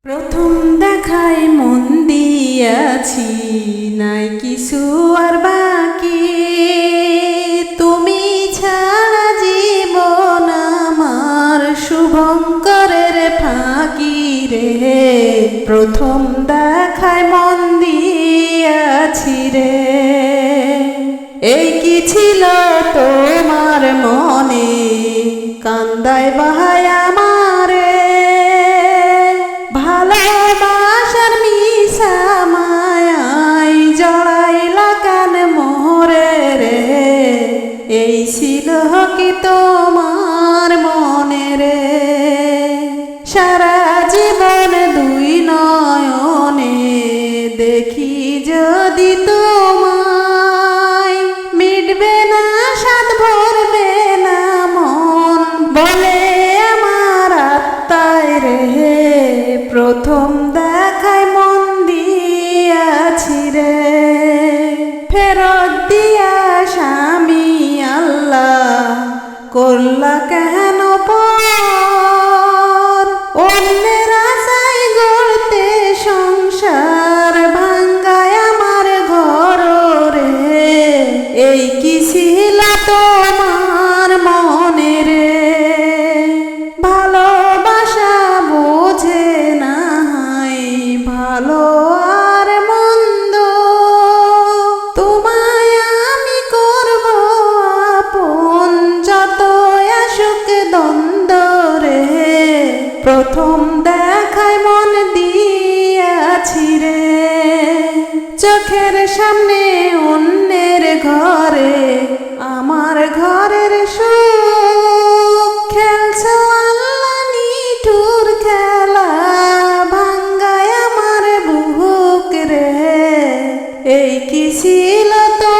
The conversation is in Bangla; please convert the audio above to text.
প্রথম দেখায় মন দিয়াছি, নাই কিছু আর বাকি। তুমি ছাড়া জীবন আমার শুভঙ্করের ফাঁকি রে। প্রথম দেখায় মন দিয়াছি রে। এই কি ছিল তোমার মনে, কান্দায় বাহায় আমারে। ভালোবাসার মিশা মায়াই জড়াইলা কান মোরে রে। এই ছিল কি তোমার মনে রে। সারা জীবন দুই নয়নে দেখি যদি তোমায়, মিটবে না স্বাদ ভরবে না মন, বলে আমার আত্মায় রে। প্রথম দেখায় মন দিয়াছি রে। ফেরত দিয়া স্বামী আল্লাহ করলা কেন পর। অন্যের আশায় গড়তে সংসার ভাঙ্গায় আমার ঘর রে। এই কি ছিল তোমার মনে রে। ভালোবাসা বোঝে নাই ভালো আর মন্দ, তোমায় আমি করব আপন যত আসুক দ্বন্দ্ব রে। প্রথম দেখায় মন দিয়াছি রে। চোখের সামনে অন্যের ঘরে আমার ঘরের সুখ খেলছো আল্লাহ নিঠুর খেলা, ভাঙ্গায় আমার বুক রে। এই কি ছিল তো